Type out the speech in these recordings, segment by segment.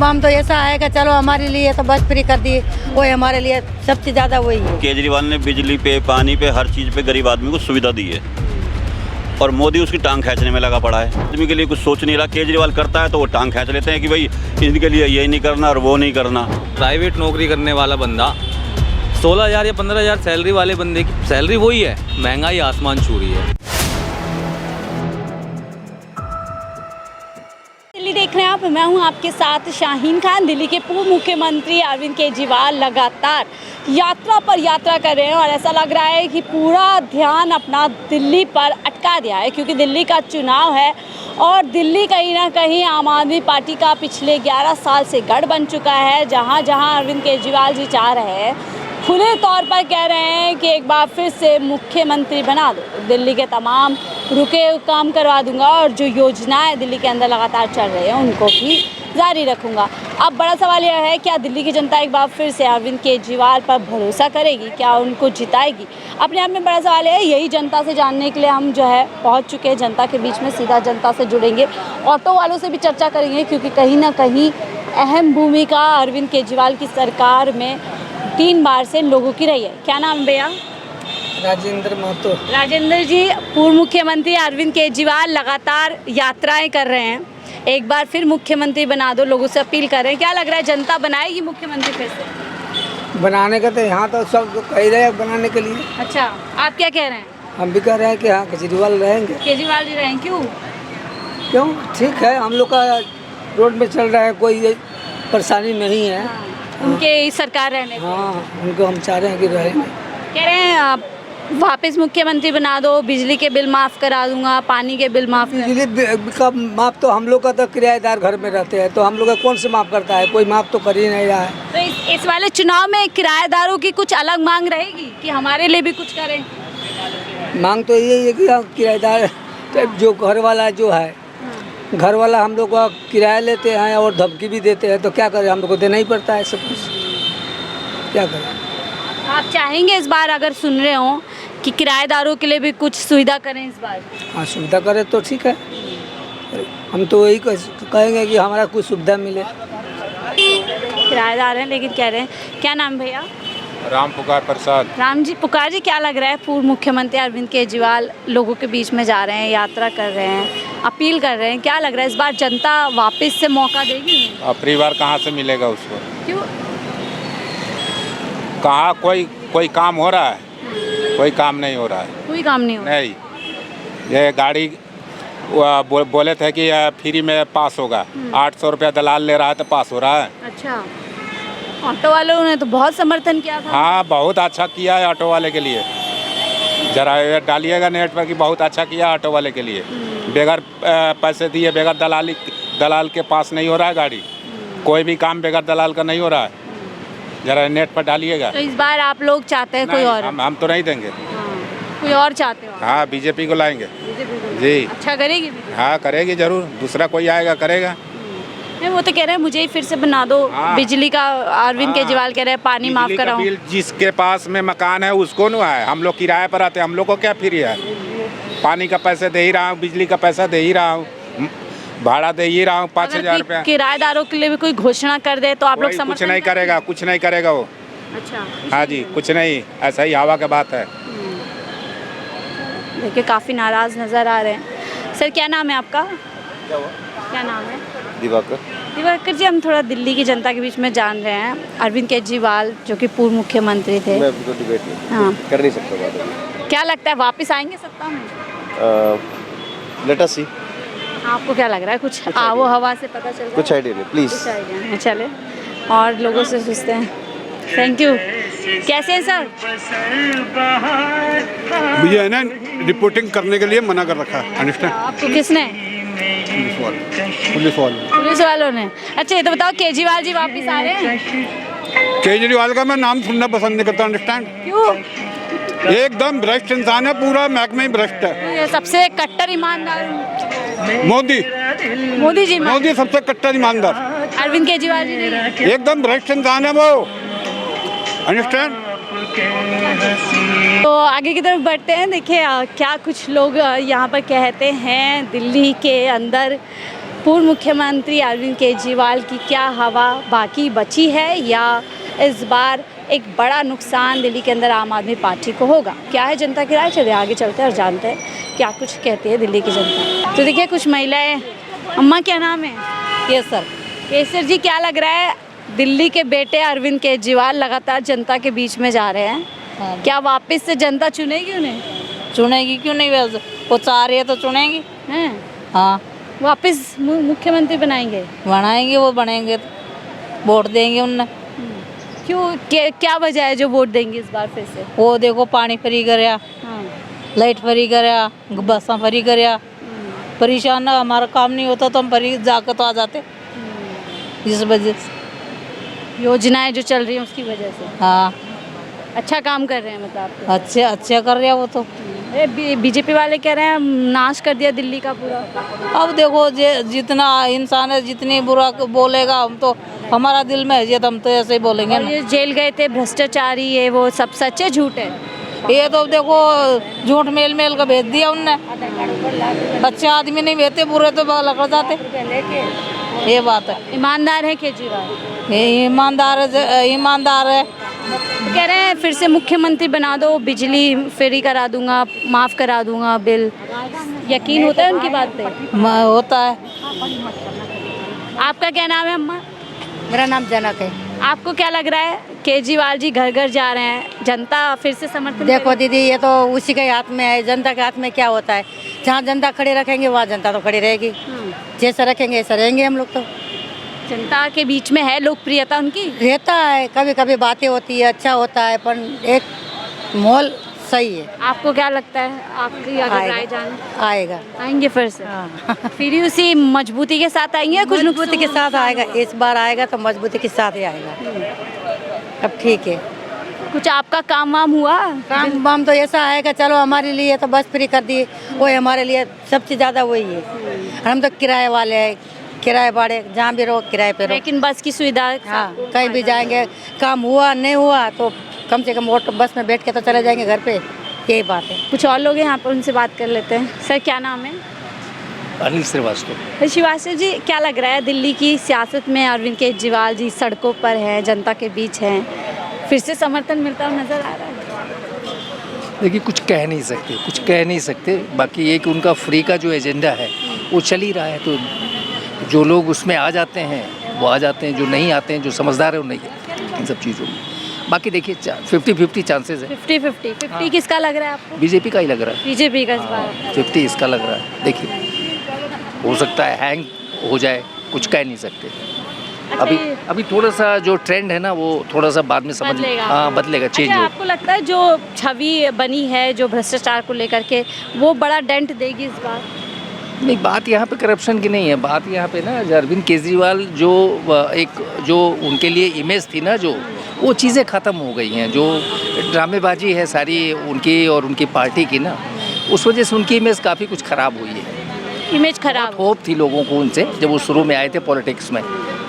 हम तो ऐसा आएगा, चलो हमारे लिए तो बस फ्री कर दी, वो हमारे लिए सबसे ज़्यादा वही है। केजरीवाल ने बिजली पे, पानी पे, हर चीज़ पे गरीब आदमी को सुविधा दी है और मोदी उसकी टांग खींचने में लगा पड़ा है। आदमी के लिए कुछ सोच नहीं रहा। केजरीवाल करता है तो वो टांग खींच लेते हैं कि भाई इनके लिए ये नहीं करना और वो नहीं करना। प्राइवेट नौकरी करने वाला बंदा 16,000 या 15,000 सैलरी वाले बंदे की सैलरी वही है, महंगाई आसमान छू रही है। दिल्ली देख रहे हैं आप, मैं हूं आपके साथ शाहीन खान। दिल्ली के पूर्व मुख्यमंत्री अरविंद केजरीवाल लगातार यात्रा पर यात्रा कर रहे हैं और ऐसा लग रहा है कि पूरा ध्यान अपना दिल्ली पर अटका दिया है, क्योंकि दिल्ली का चुनाव है और दिल्ली कहीं ना कहीं आम आदमी पार्टी का पिछले 11 साल से गढ़ बन चुका है। जहां जहां अरविंद केजरीवाल जी चाह रहे हैं, खुले तौर पर कह रहे हैं कि एक बार फिर से मुख्यमंत्री बना दो, दिल्ली के तमाम रुके काम करवा दूंगा और जो योजनाएं दिल्ली के अंदर लगातार चल रही हैं उनको भी जारी रखूंगा। अब बड़ा सवाल यह है, क्या दिल्ली की जनता एक बार फिर से अरविंद केजरीवाल पर भरोसा करेगी, क्या उनको जिताएगी? अपने आप में बड़ा सवाल है। यही जनता से जानने के लिए हम जो है पहुँच चुके हैं जनता के बीच में, सीधा जनता से जुड़ेंगे, ऑटो वालों से भी चर्चा करेंगे, क्योंकि कहीं ना कहीं अहम भूमिका अरविंद केजरीवाल की सरकार में 3 बार से लोगों की रही है। क्या नाम भैया? राजेंद्र महतो। राजेंद्र जी, पूर्व मुख्यमंत्री अरविंद केजरीवाल लगातार यात्राएं कर रहे हैं, एक बार फिर मुख्यमंत्री बना दो, लोगों से अपील कर रहे हैं। क्या लग रहा है, जनता बनाएगी मुख्यमंत्री फिर से? बनाने का तो यहाँ तो सब लोग कह रहे हैं बनाने के लिए। अच्छा, आप क्या कह रहे हैं? हम भी कह रहे हैं कि हाँ केजरीवाल रहेंगे। केजरीवाल जी रहें, क्यों? क्यों? ठीक है, हम लोग का रोड में चल रहा है, कोई परेशानी नहीं है। उनके ही सरकार रहने से। हाँ, उनको हम चाह रहे हैं कि रहेंगे। कह रहे हैं आप वापस मुख्यमंत्री बना दो, बिजली के बिल माफ़ करा दूंगा, पानी के बिल माफ़ बिजली का माफ तो हम लोग का तो किराएदार घर में रहते हैं, तो हम लोग का कौन से माफ करता है? कोई माफ तो कर ही नहीं रहा है। तो इस वाले चुनाव में किराएदारों की कुछ अलग मांग रहेगी कि हमारे लिए भी कुछ करें? मांग तो यही है कि हम किराएदार जो घर वाला जो है, घर वाला हम लोग का किराया लेते हैं और धमकी भी देते हैं, तो क्या करें? हम लोग को देना ही पड़ता है सब कुछ, क्या करें? आप चाहेंगे इस बार, अगर सुन रहे हो, कि किराएदारों के लिए भी कुछ सुविधा करें इस बार? हाँ, सुविधा करें तो ठीक है। हम तो यही कहेंगे कि हमारा कुछ सुविधा मिले। किराएदार हैं लेकिन कह रहे हैं। क्या नाम भैया? राम पुकार प्रसाद। राम जी पुकार जी, क्या लग रहा है, पूर्व मुख्यमंत्री अरविंद केजरीवाल लोगों के बीच में जा रहे हैं, यात्रा कर रहे हैं, अपील कर रहे हैं, क्या लग रहा है इस बार जनता वापस से मौका देगी? अपनी बार कहाँ से मिलेगा उसको? क्यों? कहाँ कोई काम हो रहा है? कोई काम नहीं हो रहा है। कोई काम नहीं हो रहा? नहीं, ये गाड़ी बोले थे कि फ्री में पास होगा, 800 रुपया दलाल ले रहा है तो पास हो रहा है। अच्छा, ऑटो वालों ने तो बहुत समर्थन किया था। हाँ, बहुत अच्छा किया है ऑटो वाले के लिए। जरा ये डालिएगा नेट पर कि बहुत अच्छा किया ऑटो वाले के लिए। बगैर पैसे दिए, बगैर दलाल के पास नहीं हो रहा है गाड़ी। कोई भी काम बगैर दलाल का नहीं हो रहा है। जरा नेट पर डालिएगा। तो इस बार आप लोग चाहते हैं कोई और? हम तो नहीं देंगे। कोई और चाहते हो? हाँ, बीजेपी को लाएंगे। जी। अच्छा करेगी बीजेपी? हाँ, करेगी जरूर, दूसरा कोई आएगा करेगा। नहीं, वो तो कह रहे हैं मुझे ही फिर से बना दो। हाँ। बिजली का अरविंद केजरीवाल कह रहे हैं पानी माफ कराओ। जिसके पास में मकान है उसको न है, हम लोग किराए पर आते हैं, हम लोग को क्या फ्री है? पानी का पैसा दे ही रहा हूँ, बिजली का पैसा दे ही रहा हूँ, भाड़ा दे ही रहा हूँ 5,000 रुपया। किराएदारों के लिए भी कोई घोषणा कर दे तो आप लोग समर्थन? कुछ नहीं करेगा, कुछ नहीं करेगा वो। अच्छा, हाँ जी, कुछ नहीं, ऐसा ही हवा की बात है। देखिए काफ़ी नाराज़ नज़र आ रहे हैं। सर क्या नाम है आपका? क्या नाम है? दिवाकर। दिवाकर जी, हम थोड़ा दिल्ली की जनता के बीच में जान रहे हैं, अरविंद केजरीवाल जो कि पूर्व मुख्यमंत्री थे। मैं अभी तो डिबेट नहीं हाँ, कर नहीं सकता बात अभी। क्या लगता है वापस आएंगे सत्ता में? लेट अस सी। आपको क्या लग रहा है, कुछ आबो हवा से पता चल रहा है? कुछ आइडिया नहीं, प्लीज। कुछ आइडिया नहीं, चले और लोगों से पूछते हैं। Thank you. कैसे हैं सर? मुझे है ना रिपोर्टिंग करने के लिए मना कर रखा है, अंडरस्टैंड? आपको किसने? पुलिस वालों ने। अच्छा, ये तो बताओ केजरीवाल जी वापस आ रहे हैं? केजरीवाल का मैं नाम सुनना पसंद नहीं करता, अंडरस्टैंड? क्यों? एकदम भ्रष्ट इंसान है, पूरा महकमा ही भ्रष्ट है। ये सबसे कट्टर ईमानदार मोदी जी। मोदी सबसे कट्टर ईमानदार। अरविंद केजरीवाल जी नहीं? एकदम भ्रष्ट इंसान है वो, अंडरस्टैंड? तो आगे की तरफ बढ़ते हैं। देखिए क्या कुछ लोग यहाँ पर कहते हैं दिल्ली के अंदर पूर्व मुख्यमंत्री अरविंद केजरीवाल की क्या हवा बाकी बची है या इस बार एक बड़ा नुकसान दिल्ली के अंदर आम आदमी पार्टी को होगा? क्या है जनता की राय? चलिए आगे चलते हैं और जानते हैं क्या कुछ कहती है दिल्ली की जनता। तो देखिए कुछ महिलाएं। अम्मा क्या नाम है? केसर। केसर जी, क्या लग रहा है दिल्ली के बेटे अरविंद केजरीवाल लगातार जनता के बीच में जा रहे हैं, क्या वापस से जनता चुनेगी उन्हें? चुनेगी क्यों नहीं? वैसे वो चाह रही है तो चुनेगी। हैं हाँ, वापस मुख्यमंत्री बनाएंगे? बनाएंगे, वो बनेंगे वोट देंगे उन्हें। क्यों, क्या वजह है जो वोट देंगे इस बार फिर से? वो देखो पानी फ्री करया, हाँ। लाइट फ्री करया, बसा फ्री करया। परेशान ना, हमारा काम नहीं होता तो हम फ्री जाकर तो आ जाते, इस वजह से। योजनाएं जो चल रही हैं उसकी वजह से। हाँ, अच्छा काम कर रहे हैं मतलब आप? अच्छा कर रहा वो तो। बीजेपी वाले कह रहे हैं नाश कर दिया दिल्ली का पूरा। अब देखो जितना इंसान है जितनी बुरा बोलेगा, हम तो हमारा दिल में है तो हम तो ऐसे ही बोलेंगे और ना। ये जेल गए थे भ्रष्टाचारी, ये वो सब सच है झूठ है? ये तो देखो झूठ मेल मेल का भेज दिया उनने। अच्छे आदमी नहीं भेजते, बुरे तो लग जाते। ये बात है। ईमानदार है केजरीवाल? ये ईमानदार है। तो कह रहे हैं फिर से मुख्यमंत्री बना दो, बिजली फ्री करा दूंगा, माफ़ करा दूंगा बिल। यकीन होता है उनकी बात पे? होता है। आपका क्या नाम है अम्मा? मेरा नाम जनक है। आपको क्या लग रहा है केजरीवाल जी घर घर जा रहे हैं, जनता फिर से समर्थन देखो करेगी? दीदी, ये तो उसी के हाथ में है। जनता के हाथ में क्या होता है? जहाँ जनता खड़ी रखेंगे वहाँ जनता तो खड़ी रहेगी। जैसा रखेंगे ऐसा रहेंगे हम लोग तो। जनता के बीच में है लोकप्रियता उनकी? रहता है, कभी कभी बातें होती है, अच्छा होता है, पर एक माहौल सही है। आपको क्या लगता है, आपकी अगर राय जान आएगा। आएंगे फिर से? हाँ। फिर ही उसी मजबूती के साथ आएंगे या कुछ मजबूती के साथ आएगा। इस बार आएगा तो मजबूती के साथ ही आएगा। अब ठीक है। कुछ आपका काम वाम हुआ? काम वाम तो ऐसा आएगा, चलो हमारे लिए तो बस फ्री कर दिए, वही हमारे लिए सबसे ज़्यादा वही है। हम तो किराए वाले हैं, किराए भाड़े जहाँ भी रहो किराए पे रहो। लेकिन बस की सुविधा हाँ, कहीं भी जाएंगे, काम हुआ नहीं हुआ तो कम से कम ऑटो बस में बैठ के तो चले जाएंगे घर पे। यही बात है। कुछ और लोग हैं यहाँ पर, उनसे बात कर लेते हैं। सर क्या नाम है? अनिल श्रीवास्तव। श्रीवास्तव जी, क्या लग रहा है दिल्ली की सियासत में अरविंद केजरीवाल जी सड़कों पर हैं, जनता के बीच हैं, फिर से समर्थन मिलता हुआ नजर आ रहा है? देखिए, कुछ कह नहीं सकते। बाकी ये कि उनका फ्री का जो एजेंडा है वो चल ही रहा है, तो जो लोग उसमें आ जाते हैं वो आ जाते हैं, जो नहीं आते हैं, जो समझदार है वो नहीं है इन सब चीज़ों में। बाकी देखिए 50-50 चांसेस है। 50-50 किसका लग रहा है आपको? बीजेपी का ही लग रहा है। बीजेपी का इस बार? 50 इसका लग रहा है। देखिए, हो सकता है हैंग हो जाए, कुछ कह नहीं सकते। अभी थोड़ा सा जो ट्रेंड है ना वो थोड़ा सा बाद में समझ बदलेगा। हाँ, बदलेगा, चेंज अच्छा, होगा। आपको लगता है जो छवि बनी है जो भ्रष्टाचार को लेकर के, वो बड़ा डेंट देगी इस बार? नहीं, बात यहाँ पे करप्शन की नहीं है। बात यहाँ पे ना अरविंद केजरीवाल जो उनके लिए इमेज थी ना, जो वो चीज़ें ख़त्म हो गई हैं। जो ड्रामेबाजी है सारी उनकी और उनकी पार्टी की ना, उस वजह से उनकी इमेज काफ़ी कुछ ख़राब हुई है। इमेज खराब? होप थी लोगों को उनसे जब वो शुरू में आए थे पॉलिटिक्स में,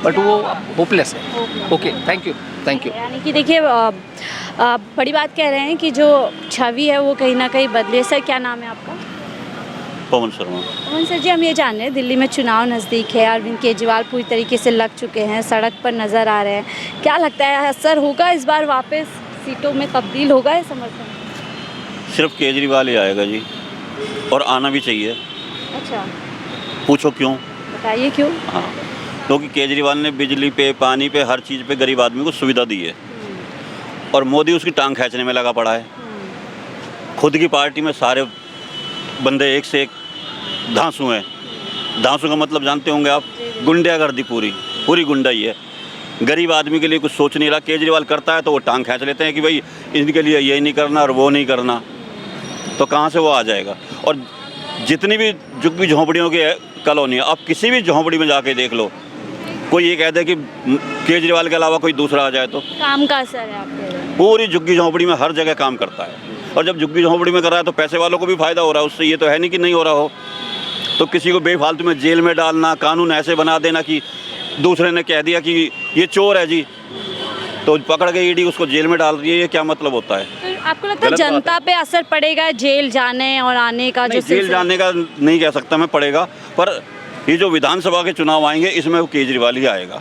बट वो होपलेस है। Okay, thank you. यानी कि देखिए बड़ी बात कह रहे हैं कि जो छवि है वो कहीं ना कहीं बदली। सर क्या नाम है आपका? पवन शर्मा। पवन सर जी, हम ये जान रहे हैं दिल्ली में चुनाव नज़दीक है, अरविंद केजरीवाल पूरी तरीके से लग चुके हैं, सड़क पर नज़र आ रहे हैं, क्या लगता है असर होगा इस बार, वापस सीटों में तब्दील होगा ये समर्थन? सिर्फ केजरीवाल ही आएगा जी, और आना भी चाहिए। अच्छा, पूछो क्यों? बताइए क्यों? हाँ, क्योंकि केजरीवाल ने बिजली पे, पानी पे, हर चीज़ पे गरीब आदमी को सुविधा दी है, और मोदी उसकी टांग खींचने में लगा पड़ा है। खुद की पार्टी में सारे बंदे एक से एक धांसू हैं। धांसू का मतलब जानते होंगे आप? गुंडागर्दी, पूरी गुंडा ही है। गरीब आदमी के लिए कुछ सोच नहीं रहा। केजरीवाल करता है तो वो टांग खींच लेते हैं कि भाई इनके लिए ये नहीं करना और वो नहीं करना, तो कहाँ से वो आ जाएगा। और जितनी भी झुग्गी झोंपड़ियों की कॉलोनी है, आप किसी भी झोंपड़ी में जाके देख लो, कोई ये कहते हैं कि केजरीवाल के अलावा कोई दूसरा आ जाए तो काम का असर है आपके? पूरी झुग्गी झोंपड़ी में हर जगह काम करता है, और जब झुग्गी झोंपड़ी में कर रहा है तो पैसे वालों को भी फ़ायदा हो रहा है उससे। ये तो है नहीं कि नहीं हो रहा हो। तो किसी को बेफालतू में जेल में डालना, कानून ऐसे बना देना कि दूसरे ने कह दिया कि ये चोर है जी, तो पकड़ के ईडी उसको जेल में डाल रही है, ये क्या मतलब होता है? तो आपको लगता है जनता पे असर पड़ेगा जेल जाने और आने का? जो जेल जाने का नहीं कह सकता मैं पड़ेगा, पर ये जो विधानसभा के चुनाव आएंगे इसमें वो केजरीवाल ही आएगा।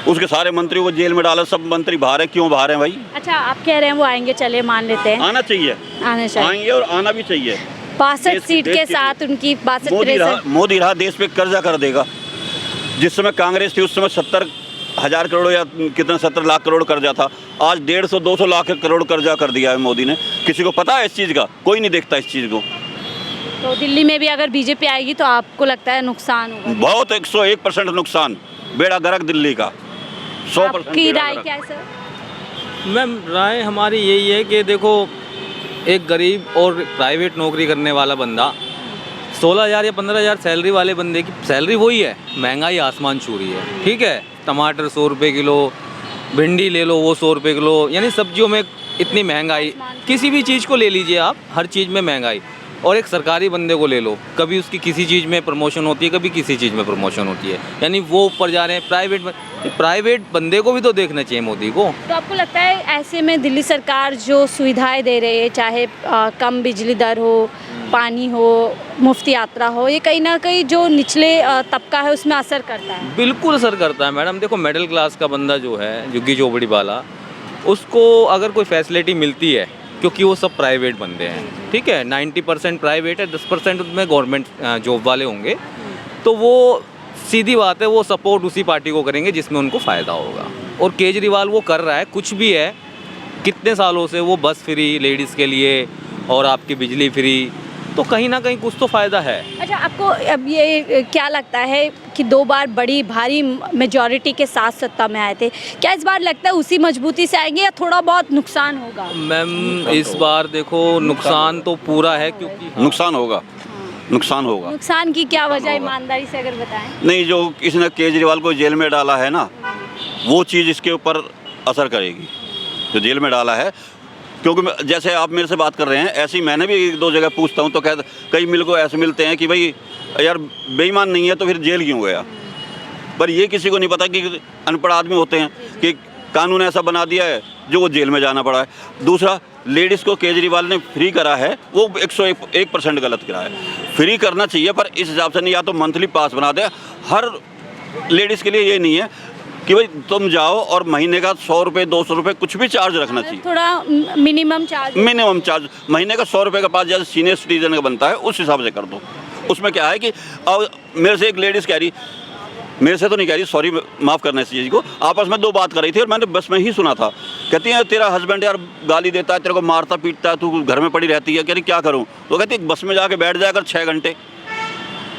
उसके सारे मंत्रियों को जेल में डाला, सब मंत्री बाहर है, क्यों बाहर है भाई? अच्छा, आप कह रहे हैं वो आएंगे, चले मान लेते हैं, आना चाहिए, आने चाहिए, आएंगे और आना भी चाहिए। 62 सीट के साथ उनकी 62-63 मोदी रहा देश पे कर्जा कर देगा। जिस समय कांग्रेस थी उस समय 70,000 करोड़ या कितना 70 लाख करोड़ कर्जा था, आज 150-200 लाख करोड़ कर्जा कर दिया है मोदी ने। किसी को पता है इस चीज़ का? कोई नहीं देखता इस चीज़ को। तो दिल्ली में भी अगर बीजेपी आएगी तो आपको लगता है नुकसान होगा? बहुत 101% नुकसान, बेड़ा गर्क दिल्ली का 100%। आपकी राय क्या है सर? मैम, राय हमारी यही है कि देखो, एक गरीब और प्राइवेट नौकरी करने वाला बंदा 16,000 या 15,000 सैलरी वाले बंदे की सैलरी वही है, महंगाई आसमान छू रही है। ठीक है, टमाटर 100 रुपये किलो, भिंडी ले लो वो 100 रुपये किलो, यानी सब्जियों में इतनी महंगाई, किसी भी चीज़ को ले लीजिए आप, हर चीज़ में महंगाई। और एक सरकारी बंदे को ले लो, कभी उसकी किसी चीज़ में प्रमोशन होती है, कभी किसी चीज़ में प्रमोशन होती है, यानी वो ऊपर जा रहे हैं। प्राइवेट बंदे को भी तो देखना चाहिए मोदी को। तो आपको लगता है ऐसे में दिल्ली सरकार जो सुविधाएं दे रही है, चाहे कम बिजली दर हो, पानी हो, मुफ्त यात्रा हो, ये कहीं ना कहीं जो निचले तबका है उसमें असर करता है? बिल्कुल असर करता है मैडम। देखो, मिडिल क्लास का बंदा जो है, झुग्गी झोपड़ी वाला, उसको अगर कोई फैसिलिटी मिलती है, क्योंकि वो सब प्राइवेट बंदे हैं, ठीक है, 90% प्राइवेट है, 10% उसमें गवर्नमेंट जॉब वाले होंगे, तो वो सीधी बात है, वो सपोर्ट उसी पार्टी को करेंगे जिसमें उनको फ़ायदा होगा। और केजरीवाल वो कर रहा है, कुछ भी है, कितने सालों से वो बस फ्री लेडीज़ के लिए और आपकी बिजली फ्री, तो कहीं ना कहीं कुछ तो फ़ायदा है। अच्छा, आपको अब ये क्या लगता है कि 2 बार बड़ी भारी मेजॉरिटी के साथ सत्ता में आए थे, क्या इस बार लगता है उसी मजबूती से आएंगे या थोड़ा बहुत नुकसान होगा? मैम, इस बार देखो नुकसान तो पूरा है, क्योंकि नुकसान होगा, नुकसान होगा। नुकसान की क्या वजह, ईमानदारी से अगर बताएं? नहीं, जो इसने केजरीवाल को जेल में डाला है ना, वो चीज़ इसके ऊपर असर करेगी, जो जेल में डाला है। क्योंकि जैसे आप मेरे से बात कर रहे हैं, ऐसी मैंने भी 1-2 जगह पूछता हूँ तो कई मिल को ऐसे मिलते हैं कि भाई यार बेईमान नहीं है तो फिर जेल क्यों गया। पर ये किसी को नहीं पता कि अनपढ़ आदमी होते हैं कि कानून ऐसा बना दिया है जो वो जेल में जाना पड़ा है। दूसरा, लेडीज़ को केजरीवाल ने फ्री करा है, वो 101% गलत करा है। फ्री करना चाहिए पर इस हिसाब से नहीं, या तो मंथली पास बना दे हर लेडीज़ के लिए। ये नहीं है कि भाई तुम जाओ और महीने का 100 रुपये 200 रुपये कुछ भी चार्ज रखना चाहिए, थोड़ा मिनिमम चार्ज महीने का 100 रुपये का पास जैसे सीनियर सिटीजन का बनता है उस हिसाब से कर दो। उसमें क्या है कि अब मेरे से एक लेडीज़ कह रही, मेरे से तो नहीं कह रही, सॉरी माफ़ करना इस चीज़ को, आपस में 2 बात कर रही थी और मैंने बस में ही सुना था। कहती है तेरा हस्बैंड यार गाली देता है, तेरे को मारता पीटता है, तू घर में पड़ी रहती है, कह रही क्या करूँ? तो कहती बस में जाके बैठ जाकर 6 घंटे।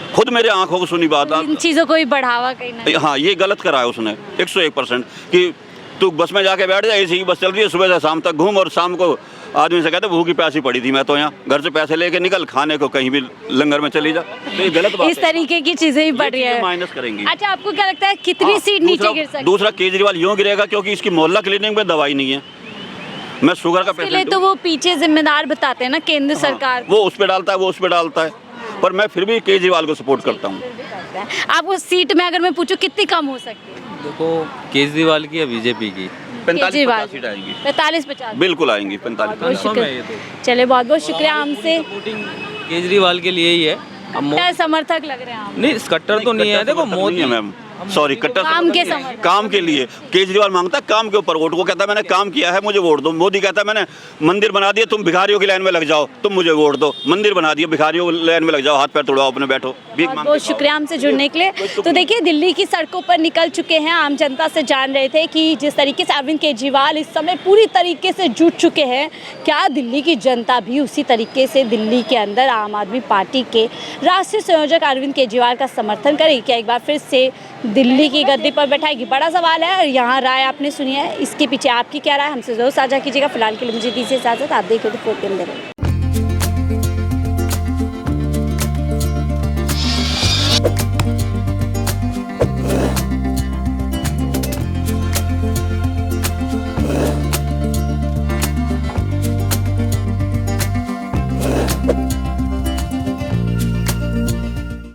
खुद मेरे आंखों को सुनी बात। इन चीज़ों को ही बढ़ावा कहीं ना। हाँ, ये गलत करा है उसने 101% कि तू बस में जाके बैठ जाए, ऐसी ही बस चल रही है, सुबह से शाम तक घूम, और शाम को आदमी से कहते भूखी प्यासी पड़ी थी मैं तो यहाँ, घर से पैसे लेके निकल, खाने को कहीं भी लंगर में चली जा। तो ये गलत बात इस तरीके की चीज़ें ही बढ़ रही है, माइनस करेंगी। अच्छा, आपको क्या लगता है कितनी सीट नीचे गिर सकती है? दूसरा, केजरीवाल यूँ गिरेगा क्योंकि इसकी मोहल्ला क्लिनिक में दवाई नहीं है। मैं शुगर का पेशेंट तो वो पीछे जिम्मेदार बताते हैं ना केंद्र सरकार, वो उस पर डालता है, वो उस पर डालता है, पर मैं फिर भी केजरीवाल को सपोर्ट करता हूँ। आप उस सीट में अगर मैं पूछूं कितनी कम हो सकती है? देखो, केजरीवाल की या बीजेपी की 45-50 सीट आएंगी, 45-50 बिल्कुल आएंगी, 45-50। चले, बहुत बहुत शुक्रिया। हमसे केजरीवाल के लिए ही है। कट्टर समर्थक लग रहे हैं आप? नहीं, कट्टर तो नहीं है। देखो, मोदी है मैम, सॉरी, कट्टर काम के समर्थक, काम के लिए। केजरीवाल मांगता है काम के ऊपर वोट, वो कहता है मैंने काम किया है मुझे वोट दो। मोदी कहता है मैंने मंदिर बना दिया, तुम भिखारियों की लाइन में लग जाओ, तुम मुझे वोट दो। मंदिर बना दिया, भिखारियों की लाइन में लग जाओ, हाथ पैर तोड़ाओ, अपने बैठो। बहुत शुक्रिया हमसे जुड़ने के लिए। तो देखिए, दिल्ली की सड़कों पर निकल चुके हैं, आम जनता से जान रहे थे कि जिस तरीके से अरविंद केजरीवाल इस समय पूरी तरीके से जुट चुके हैं, क्या दिल्ली की जनता भी उसी तरीके से दिल्ली के अंदर आम आदमी पार्टी के राष्ट्रीय संयोजक अरविंद केजरीवाल का समर्थन करेगी? क्या एक बार फिर से दिल्ली की गद्दी पर बैठाएगी? बड़ा सवाल है। और यहाँ राय आपने सुनी है, इसके पीछे आपकी क्या राय, हमसे जरूर साझा कीजिएगा। फिलहाल के लिए मुझे दीजिए इजाजत, आप देखिए तो 4PM।